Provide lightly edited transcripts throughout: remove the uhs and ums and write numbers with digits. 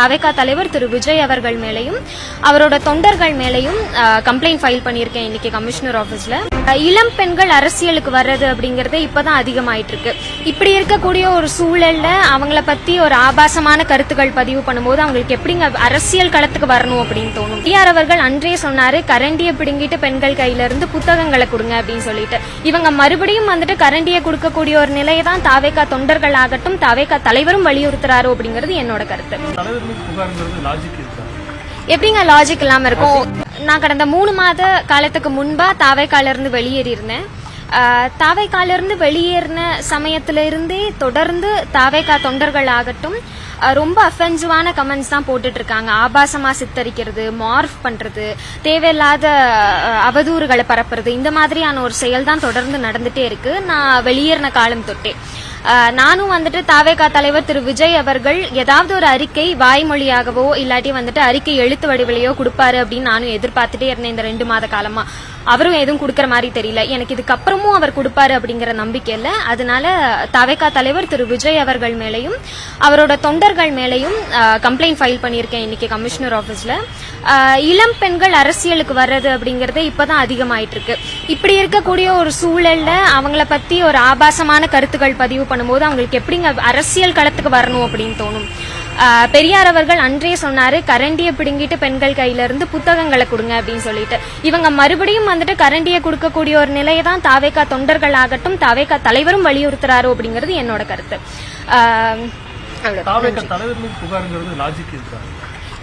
தவேகா தலைவர் திரு விஜய் அவர்கள் மேலையும் அவரோட தொண்டர்கள் மேலையும் கம்ப்ளைண்ட் ஃபைல் பண்ணியிருக்கேன் இன்னைக்கு கமிஷனர் ஆபீஸ்ல. இளம் பெண்கள் அரசியலுக்கு வர்றது அப்படிங்கறது இப்பதான் அதிகமாயிட்டு இருக்கு. இப்படி இருக்கக்கூடிய ஒரு சூழல்ல அவங்கள பத்தி ஒரு ஆபாசமான கருத்துக்கள் பதிவு பண்ணும்போது அவங்களுக்கு எப்படிங்க அரசியல் களத்துக்கு வரணும் அப்படின்னு தோணும். டிஆர் அவர்கள் அன்றே சொன்னாரு, கரண்டியை பிடுங்கிட்டு பெண்கள் கையில இருந்து புத்தகங்களை கொடுங்க அப்படின்னு சொல்லிட்டு. இவங்க மறுபடியும் வந்துட்டு கரண்டியை கொடுக்கக்கூடிய ஒரு நிலையை தான் தவேகா தொண்டர்கள் ஆகட்டும் தவேகா தலைவரும் வலியுறுத்துறாரு அப்படிங்கிறது என்னோட கருத்து. எப்படிங்க லாஜிக் இல்லாம இருக்கும்? நான் கடந்த 3 மாத காலத்துக்கு முன்பா தவேகால இருந்து வெளியேறி இருந்தேன். தவேகால இருந்து வெளியேறின சமயத்தில இருந்தே தொடர்ந்து தவேகா தொண்டர்கள் ஆகட்டும் ரொம்ப அஃபென்சிவான கமெண்ட்ஸ் தான் போட்டுட்டு இருக்காங்க. ஆபாசமா சித்தரிக்கிறது, மார்ஃப் பண்றது, தேவையில்லாத அவதூறுகளை பரப்புறது, இந்த மாதிரியான ஒரு செயல் தான் தொடர்ந்து நடந்துட்டே இருக்கு. நான் வெளியேறின காலம் தொட்டே நானும் வந்துட்டு தவேகா தலைவர் திரு விஜய் அவர்கள் ஏதாவது ஒரு அறிக்கை வாய்மொழியாகவோ இல்லாட்டி வந்துட்டு அறிக்கை எழுத்து வடிவிலையோ கொடுப்பாரு அப்படின்னு நானும் எதிர்பார்த்துட்டே இருந்தேன் இந்த 2 மாத காலமா. அவரும் எதுவும் கொடுக்கற மாதிரி தெரியல. எனக்கு இதுக்கப்புறமும் அவர் கொடுப்பாரு அப்படிங்கிற நம்பிக்கை இல்ல. அதனால தவேகா தலைவர் திரு விஜய் அவர்கள் மேலையும் அவரோட தொண்டர்கள் மேலையும் கம்ப்ளைண்ட் ஃபைல் பண்ணியிருக்கேன் இன்னைக்கு கமிஷனர் ஆபீஸ்ல. இளம் பெண்கள் அரசியலுக்கு வர்றது அப்படிங்கறது இப்பதான் அதிகமாயிட்டு இருக்கு. இப்படி இருக்கக்கூடிய ஒரு சூழல்ல அவங்கள பத்தி ஒரு ஆபாசமான கருத்துக்கள் பதிவு பண்ணும்போது அவங்களுக்கு எப்படிங்க அரசியல் களத்துக்கு வரணும் அப்படின்னு தோணும். பெரியார் அவர்கள் அன்றே சொன்னாரு, கரண்டியை பிடுங்கிட்டு பெண்கள் கையில இருந்து புத்தகங்களை கொடுங்க அப்படின்னு சொல்லிட்டு. இவங்க மறுபடியும் வந்துட்டு கரண்டியை கொடுக்கக்கூடிய ஒரு நிலையை தான் தவேகா தொண்டர்கள் ஆகட்டும் தவேகா தலைவரும் வலியுறுத்துறாரு அப்படிங்கிறது என்னோட கருத்து.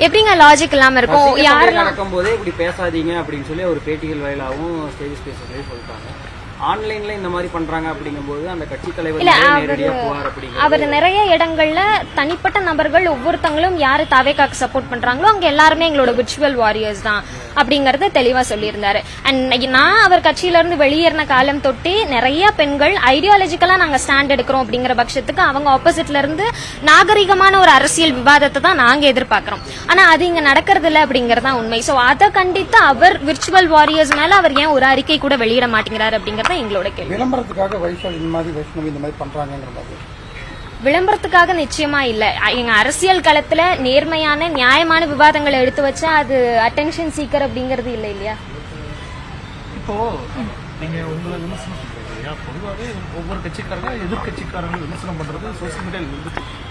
எப்படிங்க லாஜிக் இல்லாம இருக்கும்? யாரெல்லாம் நடக்கும்போதே இப்படி பேசாதீங்க அப்படின்னு சொல்லி ஒரு பேட்டிகள் வாயிலாகவும் ஸ்டேஜ் ஸ்பேஸ்ல சொல்றாங்க. ஆன்லைன்ல இந்த மாதிரி பண்றாங்க அப்படிங்கும்போது அந்த கட்சி தலைவர் நேரடியா போவார் அப்படிங்க. அவர் நிறைய இடங்கள்ல தனிப்பட்ட நபர்கள் ஒவ்வொருத்தங்களும் யாரு தவேகாக்கு சப்போர்ட் பண்றாங்களோ அங்க எல்லாருமே எங்களோட விர்ச்சுவல் வாரியர்ஸ் தான் அப்படிங்கறத தெளிவா சொல்லியிருந்தாரு. அண்ட் நான் அவர் கட்சியில இருந்து வெளியேறின காலம் தொட்டே நிறைய பெண்கள் ஐடியாலஜிக்கலா நாங்க ஸ்டாண்ட் எடுக்கிறோம் அப்படிங்கிற பட்சத்துக்கு அவங்க ஆப்போசிட்ல இருந்து நாகரிகமான ஒரு அரசியல் விவாதத்தை தான் நாங்க எதிர்பார்க்கிறோம். ஆனா அது இங்க நடக்கிறது இல்ல அப்படிங்கறதா உண்மை. சோ அதை கண்டித்து அவர் விர்ச்சுவல் வாரியர்ஸ் மேல அவர் ஏன் ஒரு அறிக்கை கூட வெளியிட மாட்டேங்கிறாரு அப்படிங்கறத எங்களோட கேள்வி. விளம்பரத்துக்காக வைஷால் இந்த மாதிரி பண்றாங்கங்கிற மாதிரி விளம்பரத்துக்காக நிச்சயமா இல்ல. எங்க அரசியல் களத்துல நேர்மையான நியாயமான விவாதங்களை எடுத்து வச்சா அது அட்டென்ஷன் சீக்கர் அப்படிங்கறது இல்ல இல்லையா? இப்போ நீங்க உங்களை விமர்சனம் பண்றீங்க, பொதுவாகவே ஒவ்வொரு கட்சிக்காரங்க எதிர்கட்சிக்காரங்க விமர்சனம் பண்றது சோசியல் மீடியாவில் இருந்து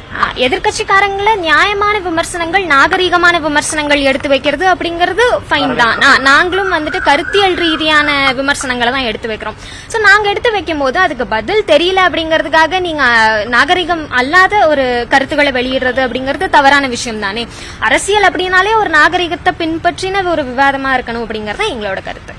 எதிர்கட்சிக்காரங்கள நியாயமான விமர்சனங்கள் நாகரீகமான விமர்சனங்கள் எடுத்து வைக்கிறது அப்படிங்கறது ஃபைன் தான். நாங்களும் வந்துட்டு கருத்தியல் ரீதியான விமர்சனங்களை தான் எடுத்து வைக்கிறோம். சோ நாங்க எடுத்து வைக்கும் போது அதுக்கு பதில் தெரியல அப்படிங்கறதுக்காக நீங்க நாகரிகம் அல்லாத ஒரு கருத்துக்களை வெளியிடுறது அப்படிங்கறது தவறான விஷயம் தானே. அரசியல் அப்படின்னாலே ஒரு நாகரிகத்தை பின்பற்றின ஒரு விவாதமா இருக்கணும் அப்படிங்கறது எங்களோட கருத்து.